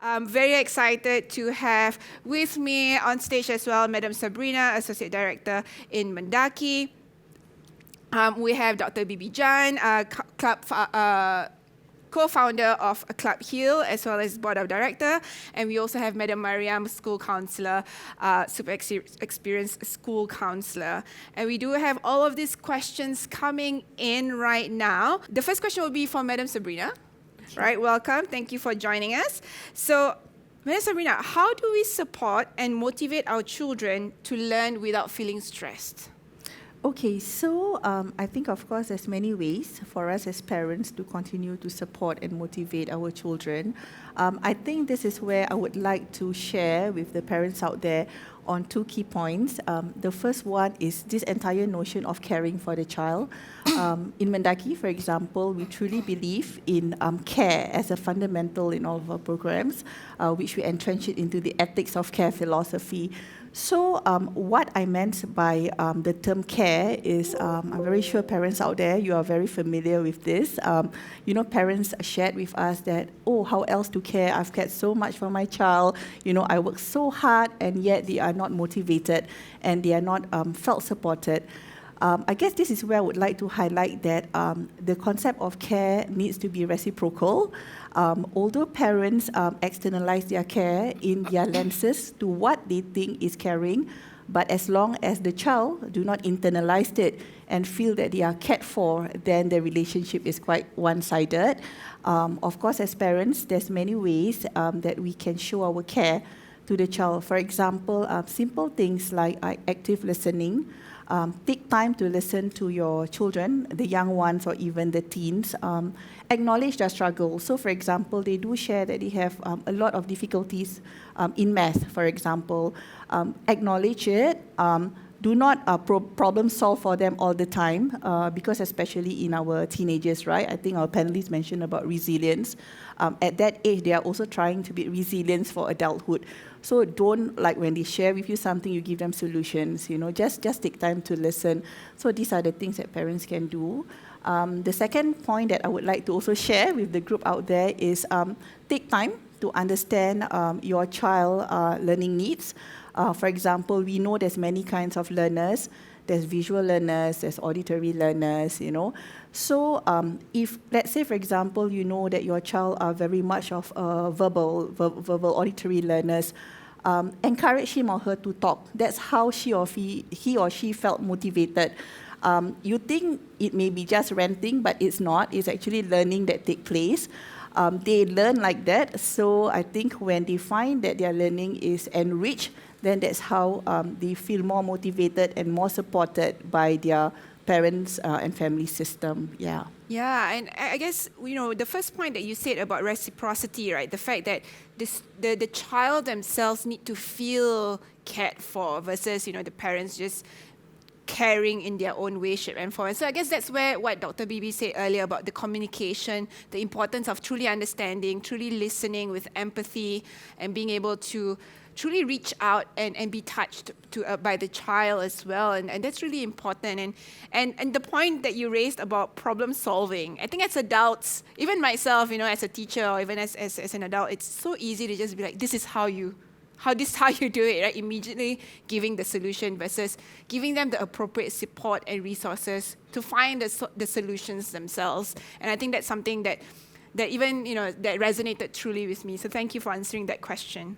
I'm very excited to have with me on stage as well, Madam Sabrena, Associate Director in MENDAKI. We have Dr Bibi Jan, co-founder of Club Hill, as well as Board of Director. And we also have Madam Mariam, School Counsellor, super experienced School Counsellor. And we do have all of these questions coming in right now. The first question will be for Madam Sabrena. Right, welcome. Thank you for joining us. So, Madam Sabrena, how do we support and motivate our children to learn without feeling stressed? Okay, so I think, of course, there's many ways for us as parents to continue to support and motivate our children. I think this is where I would like to share with the parents out there on two key points. The first one is this entire notion of caring for the child. In MENDAKI, for example, we truly believe in care as a fundamental in all of our programs, which we entrench it into the ethics of care philosophy. So what I meant by the term care is, I'm very sure parents out there, you are very familiar with this. Parents shared with us that, oh, how else to care? I've cared so much for my child. I work so hard, and yet they are not motivated and they are not felt supported. I guess this is where I would like to highlight that the concept of care needs to be reciprocal. Although parents externalize their care in their lenses to what they think is caring, but as long as the child do not internalize it and feel that they are cared for, then the relationship is quite one-sided. Of course, as parents, there's many ways that we can show our care to the child. For example, simple things like active listening. Take time to listen to your children, the young ones or even the teens. Acknowledge their struggle. So, for example, they do share that they have a lot of difficulties in math, for example. Acknowledge it. Do not problem solve for them all the time, because especially in our teenagers, right? I think our panelists mentioned about resilience. At that age, they are also trying to be resilient for adulthood. So don't, like when they share with you something, you give them solutions, just take time to listen. So these are the things that parents can do. The second point that I would like to also share with the group out there is take time to understand your child learning needs. For example, we know there's many kinds of learners. There's visual learners, there's auditory learners, So if, let's say, for example, you know that your child are very much of verbal auditory learners, encourage him or her to talk. That's how he or she felt motivated. You think it may be just ranting, but it's not. It's actually learning that takes place. They learn like that. So I think when they find that their learning is enriched, then that's how they feel more motivated and more supported by their parents and family system. Yeah. Yeah, and I guess, the first point that you said about reciprocity, right? The fact that the child themselves need to feel cared for versus, the parents just caring in their own way, shape, and form. So I guess that's where what Dr. Bibi said earlier about the communication, the importance of truly understanding, truly listening with empathy, and being able to truly reach out and be touched by the child as well. And that's really important. And the point that you raised about problem solving, I think as adults, even myself, as a teacher or even as an adult, it's so easy to just be like, this is how you do it, right? Immediately giving the solution versus giving them the appropriate support and resources to find the solutions themselves. And I think that's something that even, that resonated truly with me. So thank you for answering that question.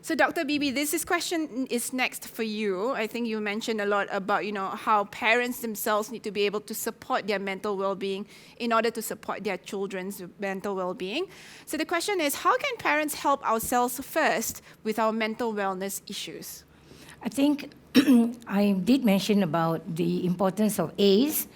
So Dr. Bibi, this question is next for you. I think you mentioned a lot about, how parents themselves need to be able to support their mental well-being in order to support their children's mental well-being. So the question is, how can parents help ourselves first with our mental wellness issues? I think I did mention about the importance of A's.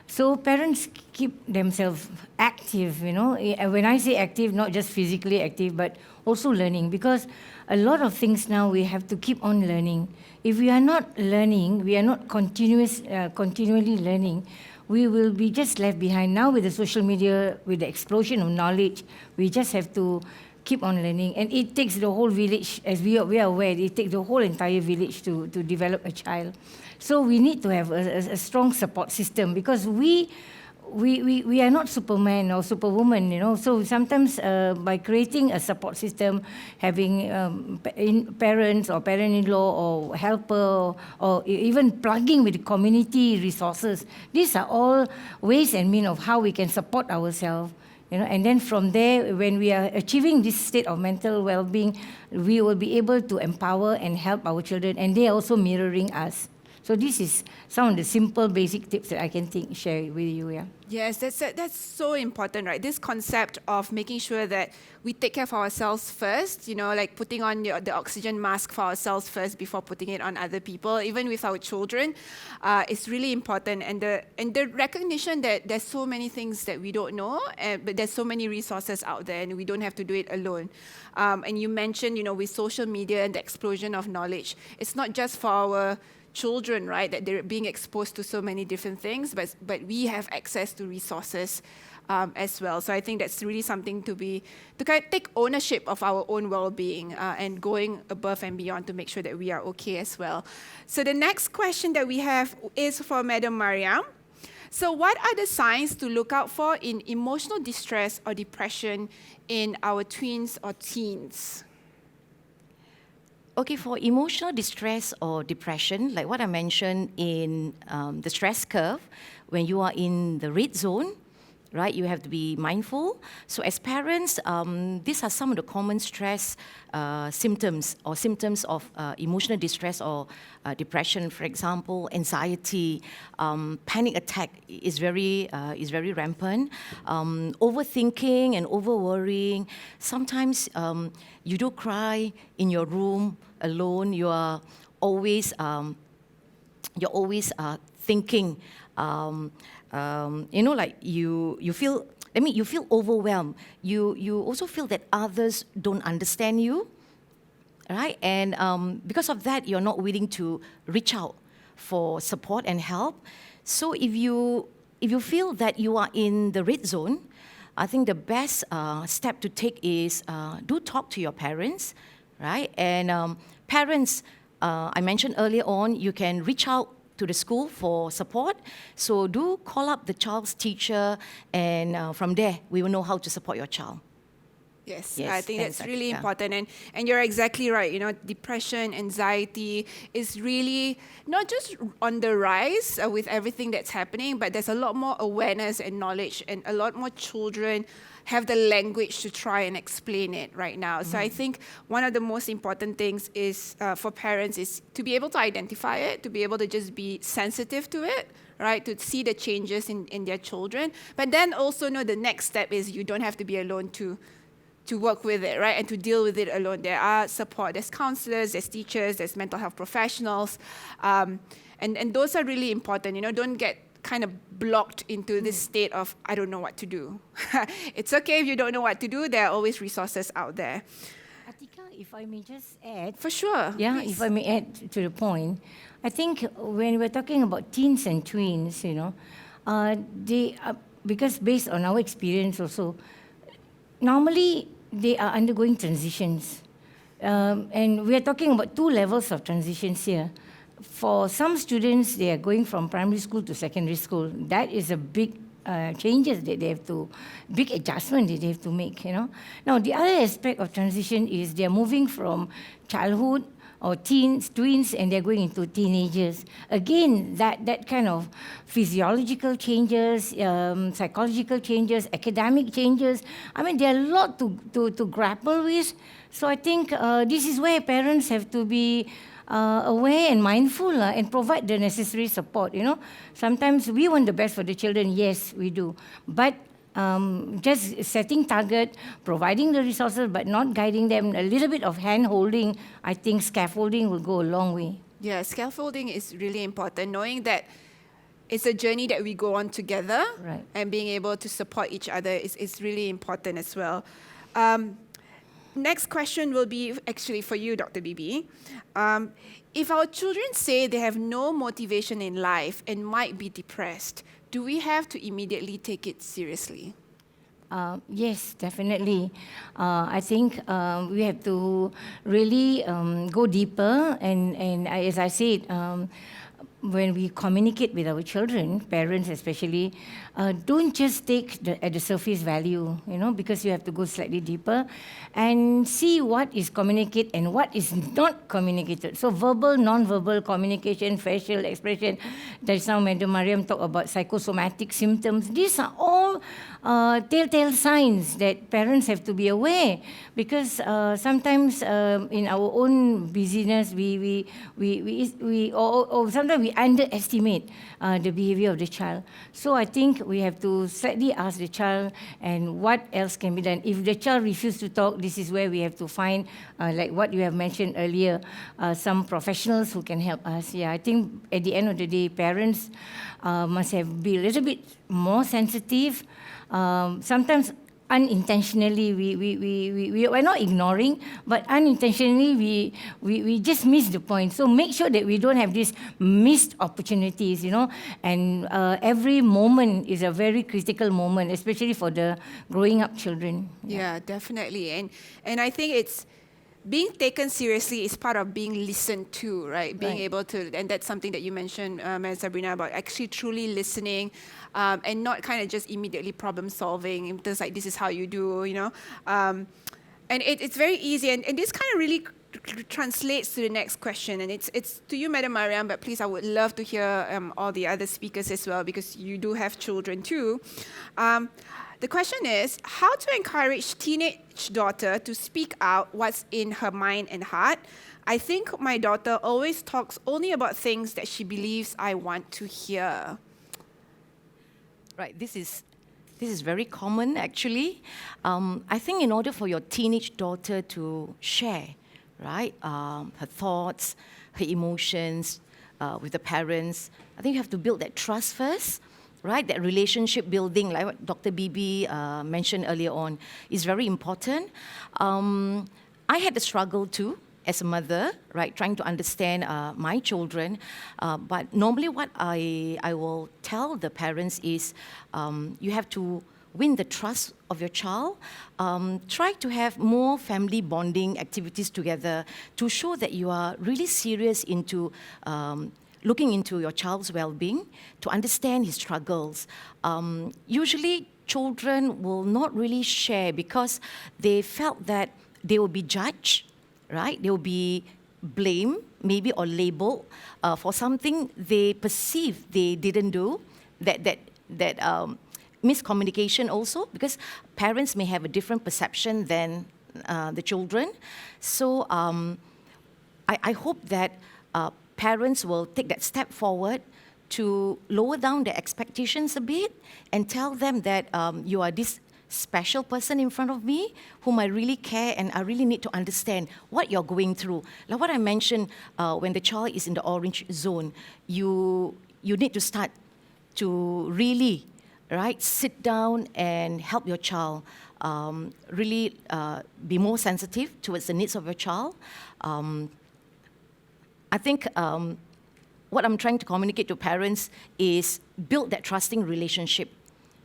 So parents keep themselves active, When I say active, not just physically active, but also learning, because a lot of things now we have to keep on learning. If we are not learning, we are not continually learning, we will be just left behind. Now with the social media, with the explosion of knowledge, we just have to keep on learning. And it takes the whole village, as we are aware, it takes the whole entire village to develop a child. So we need to have a strong support system, because we we are not Superman or Superwoman, So sometimes by creating a support system, having parents or parent-in-law or helper, or even plugging with community resources, these are all ways and means of how we can support ourselves. And then from there, when we are achieving this state of mental well-being, we will be able to empower and help our children, and they are also mirroring us. So this is some of the simple, basic tips that I can share with you. Yeah. Yes, that's so important, right? This concept of making sure that we take care of ourselves first, like putting on the oxygen mask for ourselves first before putting it on other people, even with our children, is really important. And the recognition that there's so many things that we don't know, but there's so many resources out there, and we don't have to do it alone. And you mentioned, with social media and the explosion of knowledge, it's not just for our children, right, that they're being exposed to so many different things, but we have access to resources as well. So I think that's really something to kind of take ownership of our own well-being and going above and beyond to make sure that we are okay as well. So the next question that we have is for Madam Mariam. So what are the signs to look out for in emotional distress or depression in our tweens or teens? Okay, for emotional distress or depression, like what I mentioned in the stress curve, when you are in the red zone, right, you have to be mindful. So as parents, these are some of the common stress symptoms or symptoms of emotional distress or depression. For example, anxiety, panic attack is very rampant. Overthinking and over-worrying. Sometimes you do cry in your room alone. You are always thinking. Like you feel. You feel overwhelmed. You also feel that others don't understand you, right? And because of that, you're not willing to reach out for support and help. So if you feel that you are in the red zone, I think the best step to take is do talk to your parents, right? And parents, I mentioned earlier on, you can reach out to the school for support. So do call up the child's teacher, and from there, we will know how to support your child. Yes, I think that's really important. And you're exactly right. Depression, anxiety is really not just on the rise with everything that's happening, but there's a lot more awareness and knowledge, and a lot more children have the language to try and explain it right now. So I think one of the most important things is for parents is to be able to identify it, to be able to just be sensitive to it, right, to see the changes in their children. But then also know the next step is you don't have to be alone to work with it, right, and to deal with it alone. There are support. There's counselors, there's teachers, there's mental health professionals, and those are really important. Don't get kind of blocked into this state of, I don't know what to do. It's okay if you don't know what to do. There are always resources out there. Atika, if I may just add. For sure. Yeah, please. if I may add to the point. I think when we're talking about teens and tweens, they are, because based on our experience also, normally they are undergoing transitions. And we are talking about two levels of transitions here. For some students, they are going from primary school to secondary school. That is a big changes that they have to, big adjustment that they have to make, Now, the other aspect of transition is they are moving from childhood or tweens, and they're going into teenagers. Again, that kind of physiological changes, psychological changes, academic changes. There are a lot to grapple with. So I think this is where parents have to be aware and mindful and provide the necessary support. Sometimes we want the best for the children. Yes, we do. But just setting target, providing the resources, but not guiding them, a little bit of hand-holding, I think scaffolding will go a long way. Yeah, scaffolding is really important, knowing that it's a journey that we go on together, right, and being able to support each other is really important as well. Next question will be actually for you, Dr. Bibi. If our children say they have no motivation in life and might be depressed, do we have to immediately take it seriously? Yes, definitely. I think we have to really go deeper, and as I said, when we communicate with our children, parents especially, don't just take at the surface value, because you have to go slightly deeper and see what is communicated and what is not communicated. So verbal, non-verbal communication, facial expression. Just now, Madam Mariam talked about psychosomatic symptoms. These are all telltale signs that parents have to be aware, because sometimes in our own busyness, or sometimes we underestimate the behavior of the child. So I think we have to slightly ask the child, and what else can be done. If the child refuses to talk, this is where we have to find, like what you have mentioned earlier, some professionals who can help us. Yeah, I think at the end of the day, parents must be a little bit more sensitive. Sometimes unintentionally, we're not ignoring, but unintentionally we just miss the point. So make sure that we don't have these missed opportunities, and every moment is a very critical moment, especially for the growing up children. Yeah, definitely. And I think it's being taken seriously is part of being listened to, right? Being able to, and that's something that you mentioned, Ms. Sabrena, about actually truly listening, and not kind of just immediately problem solving in terms like, this is how you do, and it's very easy, and this kind of really translates to the next question, and it's to you, Madam Mariam, but please, I would love to hear all the other speakers as well, because you do have children too. The question is, how to encourage teenage daughter to speak out what's in her mind and heart? I think my daughter always talks only about things that she believes I want to hear. Right, this is very common, actually. I think in order for your teenage daughter to share, right, her thoughts, her emotions with the parents, I think you have to build that trust first. Right, that relationship building, like what Dr. Bibi mentioned earlier on, is very important. I had a struggle too as a mother, right, trying to understand my children. But normally what I will tell the parents is you have to win the trust of your child. Try to have more family bonding activities together to show that you are really serious into looking into your child's well-being, to understand his struggles. Usually, children will not really share because they felt that they will be judged, right? They will be blamed, maybe, or labeled for something they perceive they didn't do. That miscommunication also, because parents may have a different perception than the children. So I hope that parents will take that step forward to lower down their expectations a bit and tell them that you are this special person in front of me whom I really care and I really need to understand what you're going through. Like what I mentioned, when the child is in the orange zone, you need to start to really, right, sit down and help your child really be more sensitive towards the needs of your child. I think what I'm trying to communicate to parents is build that trusting relationship.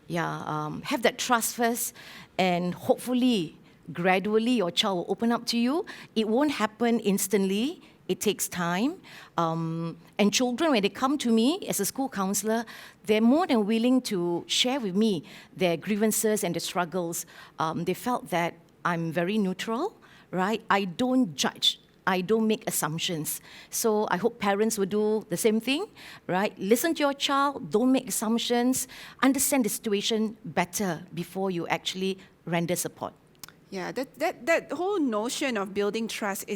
Yeah, have that trust first, and hopefully, gradually, your child will open up to you. It won't happen instantly. It takes time. And children, when they come to me as a school counselor, they're more than willing to share with me their grievances and their struggles. They felt that I'm very neutral, right? I don't judge. I don't make assumptions. So I hope parents will do the same thing, right? Listen to your child, don't make assumptions, understand the situation better before you actually render support. Yeah, that whole notion of building trust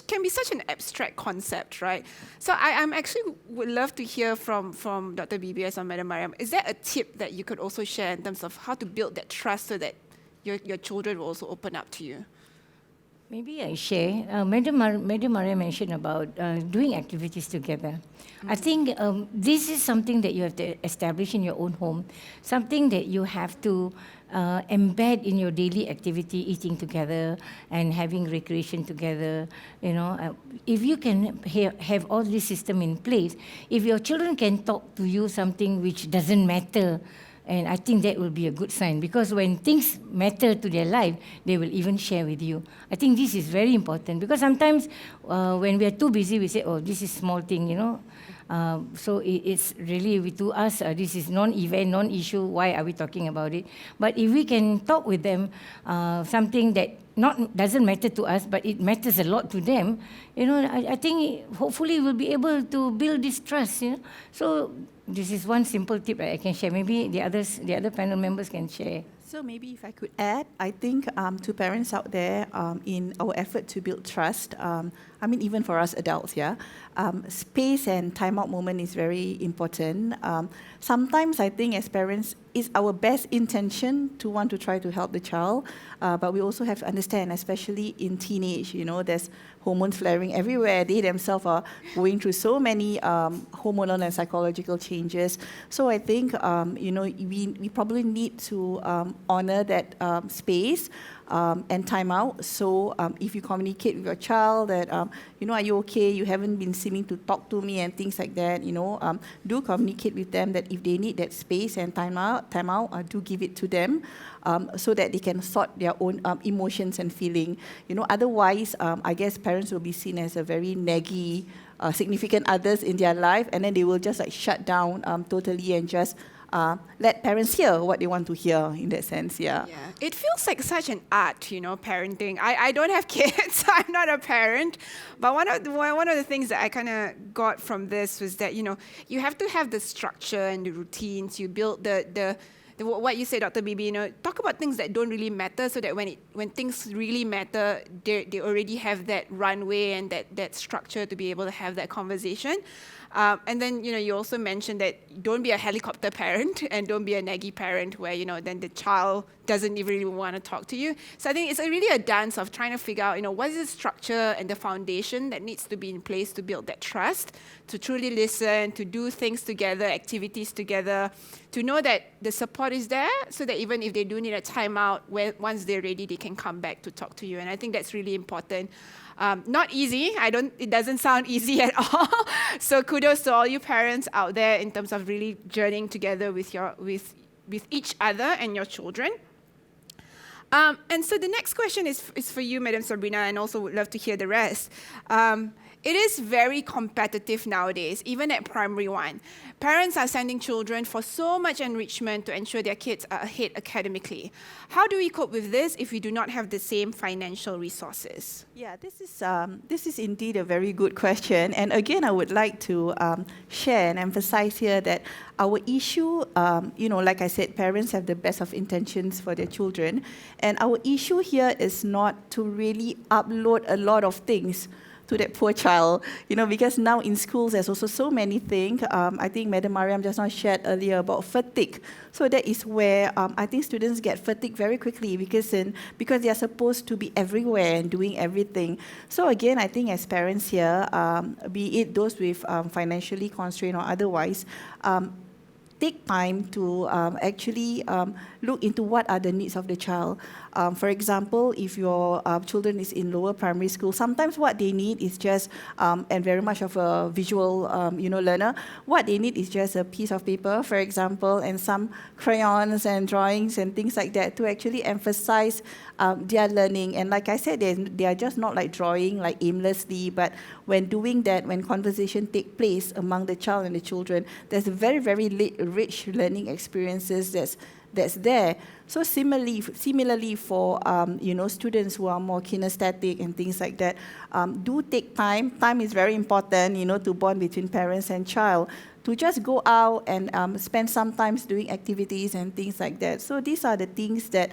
can be such an abstract concept, right? So I'm actually would love to hear from Dr. Bibi or Madam Mariam. Is there a tip that you could also share in terms of how to build that trust so that your children will also open up to you? Maybe I share. Madam Mariam mentioned about doing activities together. I think this is something that you have to establish in your own home, something that you have to embed in your daily activity, eating together and having recreation together. If you can have all this system in place, if your children can talk to you something which doesn't matter, and I think that will be a good sign, because when things matter to their life, they will even share with you. I think this is very important, because sometimes when we are too busy, we say, oh, this is small thing, So it's really, to us, this is non-event, non-issue. Why are we talking about it? But if we can talk with them, something that doesn't matter to us, but it matters a lot to them, I think hopefully we'll be able to build this trust. So this is one simple tip that I can share. Maybe the other panel members can share. So maybe if I could add, I think to parents out there, in our effort to build trust, even for us adults, space and timeout moment is very important. Sometimes I think as parents, it's our best intention to want to try to help the child, but we also have to understand, especially in teenage, there's hormones flaring everywhere. They themselves are going through so many hormonal and psychological changes. So I think, we probably need to honor that space and time out. So if you communicate with your child that, are you okay? You haven't been seeming to talk to me and things like that, do communicate with them that if they need that space and time out, do give it to them so that they can sort their own emotions and feeling. Otherwise, I guess parents will be seen as a very naggy, significant others in their life, and then they will just shut down totally and just let parents hear what they want to hear in that sense, Yeah, it feels like such an art, parenting. I don't have kids, so I'm not a parent, but one of the things that I kind of got from this was that, you have to have the structure and the routines. You build the what you say, Dr. Bibi, talk about things that don't really matter so that when things really matter, they already have that runway and that structure to be able to have that conversation. And then, you also mentioned that don't be a helicopter parent and don't be a naggy parent where, then the child doesn't even really want to talk to you. So I think it's really a dance of trying to figure out, what is the structure and the foundation that needs to be in place to build that trust, to truly listen, to do things together, activities together, to know that the support is there so that even if they do need a timeout, once they're ready, they can come back to talk to you. And I think that's really important. Not easy. It doesn't sound easy at all. So kudos to all you parents out there in terms of really journeying together with each other and your children. And so the next question is for you, Madam Sabrena, and also would love to hear the rest. It is very competitive nowadays, even at primary one. Parents are sending children for so much enrichment to ensure their kids are ahead academically. How do we cope with this if we do not have the same financial resources? Yeah, this is indeed a very good question. And again, I would like to share and emphasize here that our issue, like I said, parents have the best of intentions for their children. And our issue here is not to really upload a lot of things to that poor child, because now in schools there's also so many things. I think Madam Mariam just now shared earlier about fatigue. So that is where I think students get fatigued very quickly because they are supposed to be everywhere and doing everything. So again, I think as parents here, be it those with financially constrained or otherwise, take time to actually look into what are the needs of the child. For example, if your children is in lower primary school, sometimes what they need is just, and very much of a visual, learner, what they need is just a piece of paper, for example, and some crayons and drawings and things like that to actually emphasize their learning. And like I said, they are just not like drawing like aimlessly, but when doing that, when conversation take place among the child and the children, there's a very, very rich learning experiences that's there. So similarly for students who are more kinesthetic and things like that, do take time. Time is very important, to bond between parents and child, to just go out and spend some time doing activities and things like that. So these are the things that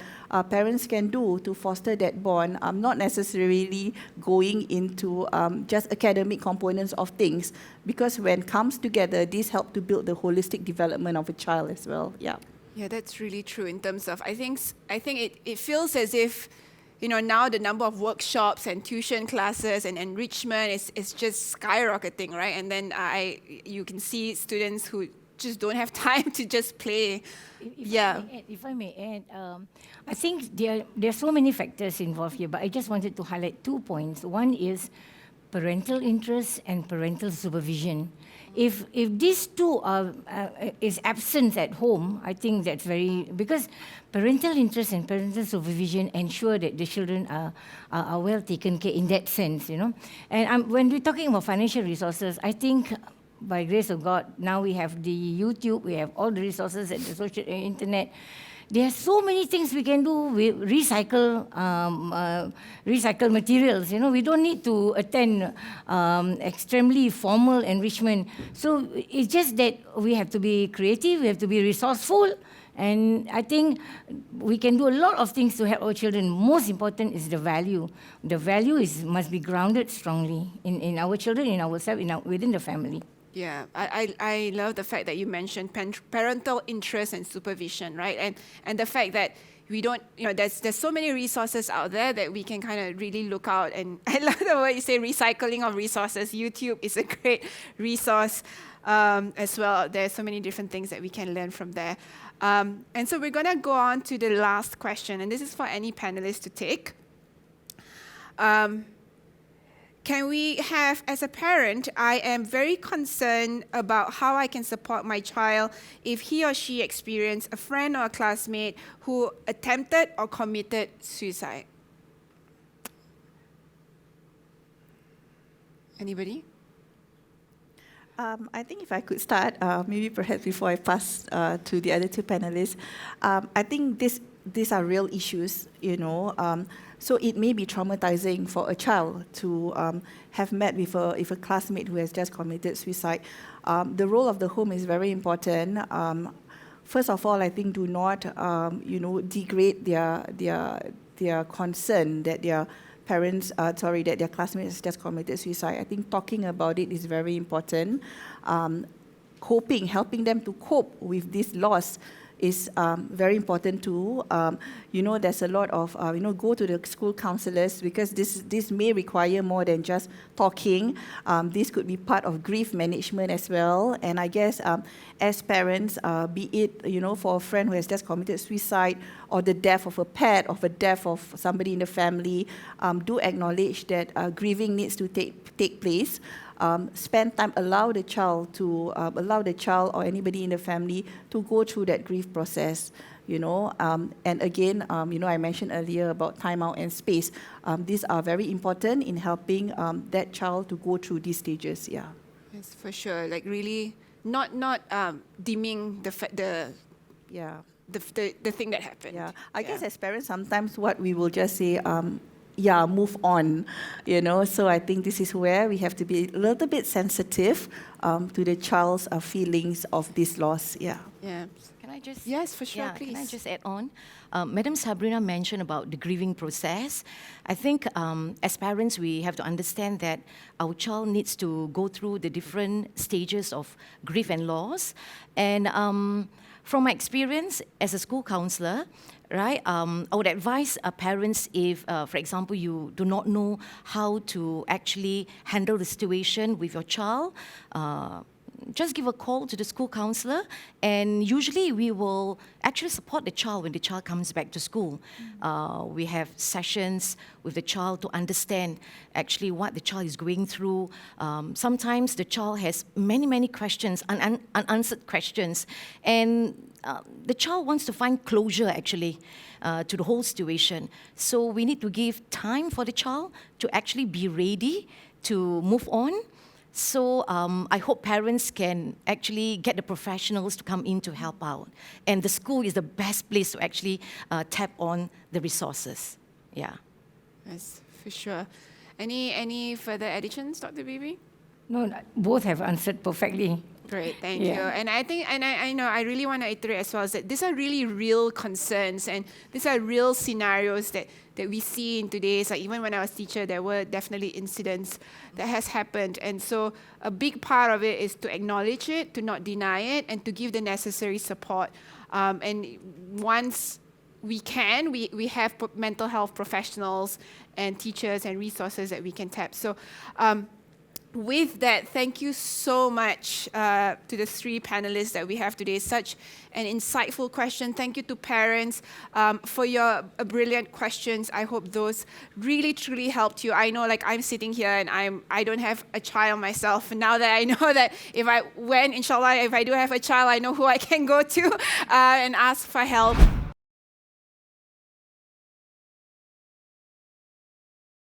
parents can do to foster that bond, not necessarily going into just academic components of things, because when comes together, these help to build the holistic development of a child as well. Yeah. Yeah, that's really true in terms of, I think it feels as if, now the number of workshops and tuition classes and enrichment is just skyrocketing, right? And then you can see students who just don't have time to just play. If I may add, I think there are so many factors involved here, but I just wanted to highlight 2 points. One is parental interest and parental supervision. If these two is absent at home, I think that's because parental interest and parental supervision ensure that the children are well taken care in that sense, And when we're talking about financial resources, I think by grace of God, now we have the YouTube, we have all the resources at the social internet. There are so many things we can do with recycle materials. You know, we don't need to attend extremely formal enrichment. So it's just that we have to be creative, we have to be resourceful, and I think we can do a lot of things to help our children. Most important is the value. The value must be grounded strongly in our children, in ourselves, within the family. Yeah, I love the fact that you mentioned parental interest and supervision, right? And the fact that we don't, there's so many resources out there that we can kind of really look out. And I love the way you say recycling of resources. YouTube is a great resource as well. There's so many different things that we can learn from there. And so we're going to go on to the last question, and this is for any panelist to take. Can we have, as a parent, I am very concerned about how I can support my child if he or she experienced a friend or a classmate who attempted or committed suicide. Anybody? I think if I could start, maybe perhaps before I pass to the other two panelists, I think these are real issues, so it may be traumatizing for a child to have met with a classmate who has just committed suicide. The role of the home is very important. First of all, I think do not, degrade their concern that their parents, that their classmates just committed suicide. I think talking about it is very important. Helping them to cope with this loss is very important too. There's a lot of, go to the school counselors, because this may require more than just talking. This could be part of grief management as well. And I guess as parents, be it, for a friend who has just committed suicide, or the death of a pet, or the death of somebody in the family, do acknowledge that grieving needs to take place. Spend time, allow the child or anybody in the family to go through that grief process, and again, I mentioned earlier about time out and space. These are very important in helping that child to go through these stages. Yeah. Yes, for sure. Like really, not deeming the thing that happened. Yeah, I guess as parents, sometimes what we will just say, move on, So I think this is where we have to be a little bit sensitive to the child's feelings of this loss. Yeah. Yeah. Can I just? Yes, for sure, please. Can I just add on? Madam Sabrena mentioned about the grieving process. I think as parents, we have to understand that our child needs to go through the different stages of grief and loss. And from my experience as a school counselor, right, I would advise parents if, for example, you do not know how to actually handle the situation with your child, just give a call to the school counselor, and usually we will actually support the child when the child comes back to school. We have sessions with the child to understand actually what the child is going through. Sometimes the child has many questions, unanswered questions, and the child wants to find closure actually to the whole situation. So we need to give time for the child to actually be ready to move on. So I hope parents can actually get the professionals to come in to help out. And the school is the best place to actually tap on the resources. Yeah. Yes, for sure. Any further additions, Dr. Bibi? No, both have answered perfectly. Great, thank you. And I think, I know, I really want to iterate as well, is that these are really real concerns, and these are real scenarios that we see in today's, like even when I was teacher, there were definitely incidents that has happened. And so a big part of it is to acknowledge it, to not deny it, and to give the necessary support. And once we can, we have mental health professionals and teachers and resources that we can tap. So with that, thank you so much to the three panelists that we have today. Such an insightful question. Thank you to parents for your brilliant questions. I hope those really, truly helped you. I know, like, I'm sitting here and I don't have a child myself. Now that I know that inshallah, if I do have a child, I know who I can go to and ask for help.